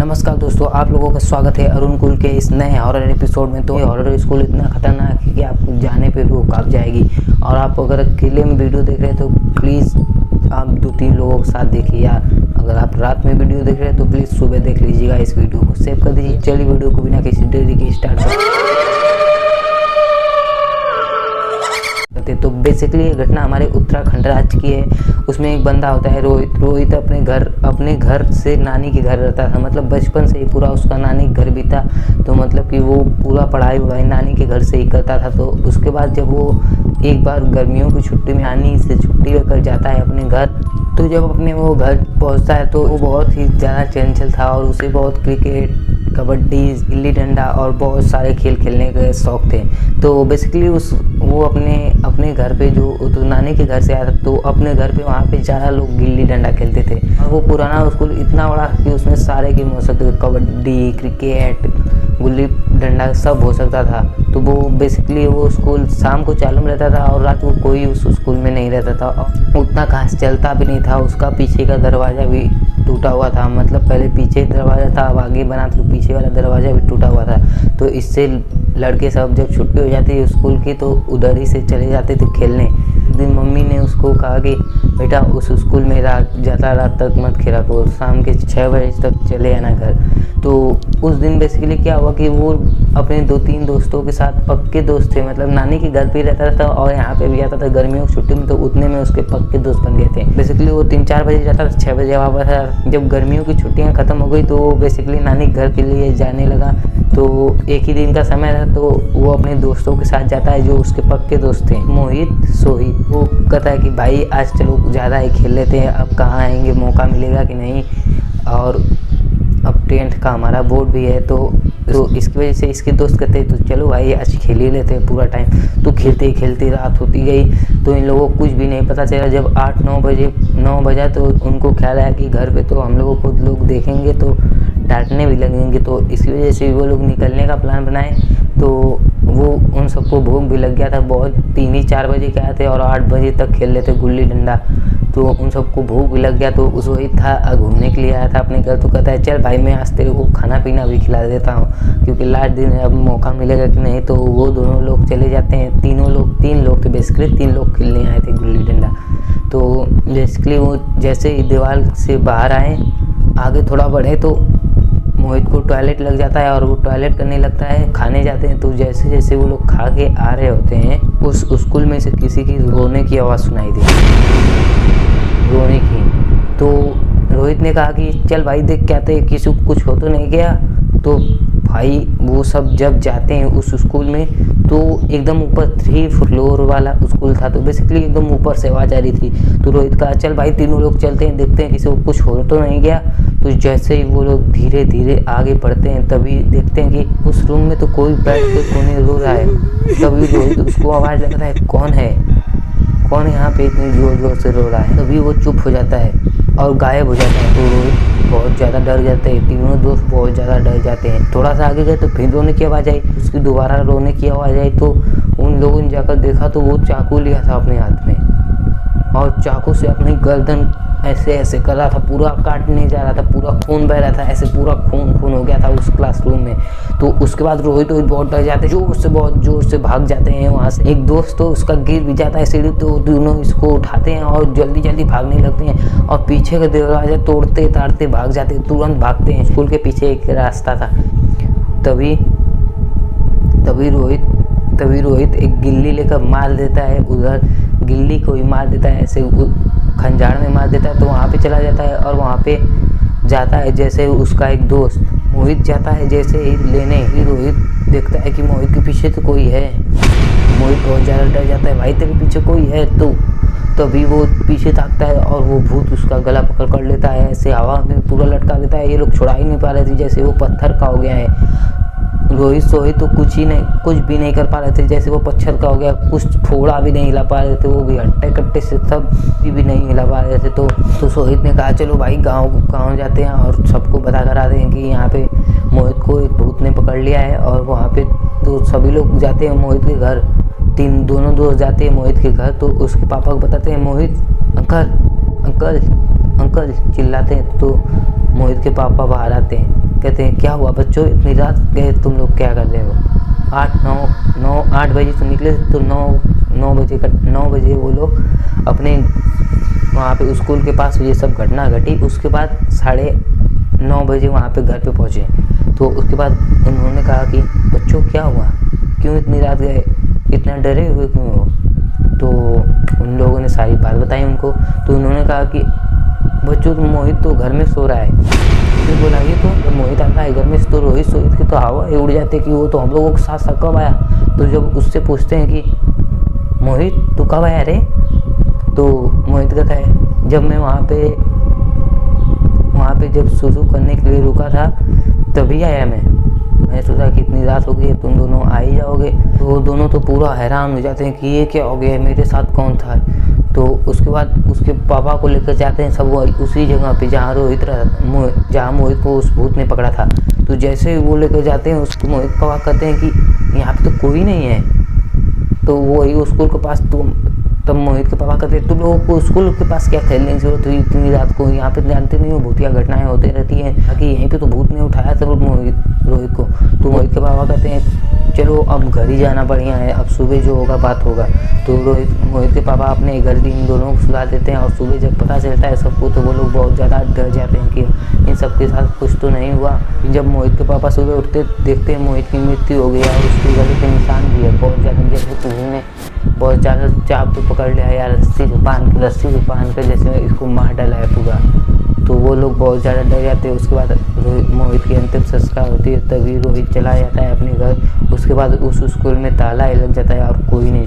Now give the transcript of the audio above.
नमस्कार दोस्तों, आप लोगों का स्वागत है अरुण कुल के इस नए हॉरर एपिसोड में। तो ये हॉरर स्कूल इतना खतरनाक है कि आपको जाने पे भी वो काँप जाएगी। और आप अगर अकेले में वीडियो देख रहे हैं तो प्लीज़ आप 2-3 लोगों के साथ देखिए, या अगर आप रात में वीडियो देख रहे हैं तो प्लीज़ सुबह देख लीजिएगा। इस वीडियो को सेव कर दीजिए। चलिए वीडियो को बिना किसी देरी के स्टार्ट करते। तो बेसिकली ये घटना हमारे उत्तराखंड राज्य की है। उसमें एक बंदा होता है रोहित अपने घर से नानी के घर रहता था। मतलब बचपन से ही पूरा उसका नानी के घर भी था। तो मतलब कि वो पूरा पढ़ाई नानी के घर से ही करता था। तो उसके बाद जब वो एक बार गर्मियों की छुट्टी में नानी से छुट्टी लेकर जाता है अपने घर, तो जब अपने वो घर पहुंचता है तो वो बहुत ही ज़्यादा चंचल था और उसे बहुत क्रिकेट, कबड्डी, गिल्ली डंडा और बहुत सारे खेल खेलने के शौक थे। तो बेसिकली वो अपने घर पे तो नानी के घर से आया था, तो अपने घर पे वहाँ पे ज़्यादा लोग गिल्ली डंडा खेलते थे। और वो पुराना स्कूल इतना बड़ा कि उसमें सारे गेम हो सकते थे, कबड्डी, क्रिकेट, गुल्ली डंडा सब हो सकता था। तो वो बेसिकली वो स्कूल शाम को चालू रहता था और रात को कोई उस स्कूल में नहीं रहता था। उतना खास चलता भी नहीं था। उसका पीछे का दरवाज़ा भी टूटा हुआ था। मतलब पहले पीछे दरवाज़ा था, अब आगे बना तो पीछे वाला दरवाज़ा भी टूटा हुआ था। तो इससे लड़के सब जब छुट्टी हो जाती है स्कूल की तो उधर ही से चले जाते थे खेलने। एक दिन मम्मी ने उसको कहा कि बेटा उस स्कूल में ज़्यादा रात तक मत खेला करो, शाम के 6 बजे तक चले आना घर। तो उस दिन बेसिकली क्या हुआ कि वो अपने 2-3 दोस्तों के साथ, पक्के दोस्त थे, मतलब नानी के घर पे रहता था और यहाँ पे भी आता था गर्मियों की छुट्टी में। तो उतने में उसके पक्के दोस्त बन गए थे। बेसिकली वो 3-4 बजे जाता था, 6 बजे वापस आया। जब गर्मियों की छुट्टियाँ ख़त्म हो गई तो वो बेसिकली नानी के घर के लिए जाने लगा। तो एक ही दिन का समय था, तो वो अपने दोस्तों के साथ जाता है जो उसके पक्के दोस्त थे, मोहित, सोहित। वो कहता है कि भाई आज चलो ज़्यादा ही खेल लेते हैं, अब कहाँ आएंगे, मौका मिलेगा कि नहीं, और अब 10th का हमारा बोर्ड भी है। तो इसकी वजह से इसके दोस्त कहते हैं तो चलो भाई आज खेल ही लेते हैं पूरा टाइम। तो खेलते खेलते रात होती गई। तो इन लोगों को कुछ भी नहीं पता चला। जब 9 बजा तो उनको ख्याल आया कि घर पे तो हम लोगों को लोग देखेंगे तो डांटने भी लगेंगे। तो इसी वजह से वो लोग निकलने का प्लान बनाए। तो वो उन सबको भूख भी लग गया था बहुत। 3-4 बजे के आए थे और 8 बजे तक खेल लेते गुल्ली डंडा। तो उन सबको भूख भी लग गया। तो उस वही था घूमने के लिए आया था अपने घर। तो कहता है चल भाई मैं आज तेरे को खाना पीना भी खिला देता हूँ, क्योंकि लास्ट दिन है, अब मौका मिलेगा कि नहीं। तो वो दोनों लोग चले जाते हैं। 3 लोग थे बेसिकली, 3 लोग खेलने आए थे गुल्ली डंडा। तो बेसिकली वो जैसे ही दीवार से बाहर आए, आगे थोड़ा बढ़े तो मोहित को टॉयलेट लग जाता है और वो टॉयलेट करने लगता है। खाने जाते हैं तो जैसे जैसे वो लोग खा के आ रहे होते हैं, उस स्कूल में से किसी की रोने की आवाज़ सुनाई दी, रोने की। तो रोहित ने कहा कि चल भाई देख क्या थे, किसी को कुछ हो तो नहीं गया। तो भाई वो सब जब जाते हैं उस स्कूल में तो एकदम ऊपर 3 फ्लोर वाला स्कूल था। तो बेसिकली एकदम ऊपर से आवाज़ आ रही थी। तो रोहित कहा चल भाई तीनों लोग चलते हैं, देखते हैं किसी को कुछ हो तो नहीं गया। तो जैसे ही वो लोग धीरे धीरे आगे बढ़ते हैं तभी देखते हैं कि उस रूम में तो कोई बैठ के कोने रो रहा है। तभी रोहित उसको आवाज़ लगता है कौन यहाँ पे इतनी जोर जोर से रो रहा है। तभी वो चुप हो जाता है और गायब हो जाता है। तो रोहित बहुत ज़्यादा डर जाते हैं, तीनों दोस्त बहुत ज़्यादा डर जाते हैं। थोड़ा सा आगे गए तो फिर रोने की आवाज़ आई, उसकी दोबारा रोने की आवाज़ आई। तो उन लोगों ने जाकर देखा तो वो चाकू लिया था अपने हाथ में और चाकू से अपनी गर्दन ऐसे कर रहा था, पूरा काटने जा रहा था, पूरा खून बह रहा था, ऐसे पूरा खून हो गया था उस क्लासरूम में। तो उसके बाद रोहित बहुत डर जाते हैं, बहुत जोर से भाग जाते हैं वहाँ से। एक दोस्त तो उसका गिर भी जाता है सीढ़ी, तो दोनों इसको उठाते हैं और जल्दी भागने लगते हैं और पीछे का दरवाजा तोड़ते ताड़ते भाग जाते हैं, तुरंत भागते हैं। स्कूल के पीछे एक रास्ता था। तभी रोहित एक गिल्ली लेकर मार देता है, उधर गिल्ली को ही मार देता है, ऐसे खंजाड़ में मार देता है। तो वहाँ पे चला जाता है और वहाँ पे जाता है जैसे उसका एक दोस्त मोहित जाता है जैसे ही लेने ही रोहित देखता है कि मोहित के पीछे तो कोई है। मोहित बहुत ज़्यादा डर जाता है, भाई तेरे पीछे कोई है। तो तभी वो पीछे ताकता है और वो भूत उसका गला पकड़ कर लेता है, ऐसे हवा में पूरा लटका देता है। ये लोग छुड़ा ही नहीं पा रहे थे, जैसे वो पत्थर का हो गया है। सोहित तो कुछ भी नहीं कर पा रहे थे, जैसे वो पत्थर का हो गया। कुछ थोड़ा भी नहीं हिला पा रहे थे, वो भी हट्टे कट्टे से सब भी नहीं हिला पा रहे थे। तो सोहित ने कहा चलो भाई गाँव जाते हैं और सबको बता कर आते हैं कि यहाँ पे मोहित को एक भूत ने पकड़ लिया है। और वहाँ पे तो सभी लोग जाते हैं मोहित के घर, दोनों दोस्त जाते हैं मोहित के घर। तो उसके पापा को बताते हैं, मोहित अंकल चिल्लाते हैं। तो मोहित के पापा बाहर आते हैं कहते हैं क्या हुआ बच्चों, इतनी रात गए तुम लोग क्या कर रहे हो? 8 बजे तो निकले तो 9 बजे वो लोग अपने वहाँ पे स्कूल के पास ये सब घटना घटी। उसके बाद 9:30 बजे वहाँ पे घर पे पहुँचे। तो उसके बाद उन्होंने कहा कि बच्चों क्या हुआ, क्यों इतनी रात गए, इतना डरे हुए क्यों हो? तो उन लोगों ने सारी बात बताई उनको। तो उन्होंने कहा कि बच्चों तो मोहित तो घर में सो रहा है। तो बोला ये तो जब मोहित आता है घर में तो रोहित सोहित की तो हवा उड़ जाते कि वो तो हम लोगों के साथ कब आया। तो जब उससे पूछते हैं कि मोहित तू कब आया रे, तो मोहित कहता है जब मैं वहाँ पे जब शुरू करने के लिए रुका था तभी आया मैंने सोचा कि इतनी रात हो गई तुम दोनों आ ही जाओगे। तो वो दोनों तो पूरा हैरान हो जाते हैं कि ये क्या हो गया, मेरे साथ कौन था। तो उसके बाद उसके पापा को लेकर जाते हैं सब उसी जगह पे जहाँ जहाँ मोहित को उस भूत ने पकड़ा था। तो जैसे ही वो लेकर जाते हैं उसको मोहित पापा कहते हैं कि यहाँ पे तो कोई नहीं है। तो वही स्कूल के पास तब मोहित के पापा कहते तुम लोगों को स्कूल के पास क्या खेलने की जरूरत हुई इतनी रात को, यहाँ पे जानते नहीं हो भूतिया घटनाएं होती रहती हैं, ताकि यहीं पे तो भूत ने उठाया था रोहित को। तो मोहित के पापा कहते हैं चलो अब घर ही जाना बढ़िया है, अब सुबह जो होगा बात होगा। तो मोहित के पापा अपने घर भी इन दोनों को सुला देते हैं। और सुबह जब पता चलता है सबको तो वो लोग बहुत ज़्यादा डर जाते हैं कि इन सब के साथ कुछ तो नहीं हुआ। जब मोहित के पापा सुबह उठते देखते हैं मोहित की मृत्यु हो गई और उसके गले पे निशान भी है बहुत ज़्यादा, जैसे किसी ने बहुत ज़्यादा चाप पे पकड़ लिया या रस्सी से बांध कर जैसे इसको मार डाला है पूरा। तो वो लोग बहुत ज़्यादा डर जाते हैं। उसके बाद मोहित की अंतिम संस्कार होती है, तभी रोहित चला जाता है अपने घर। उसके बाद उस स्कूल में ताला लग जाता है और कोई नहीं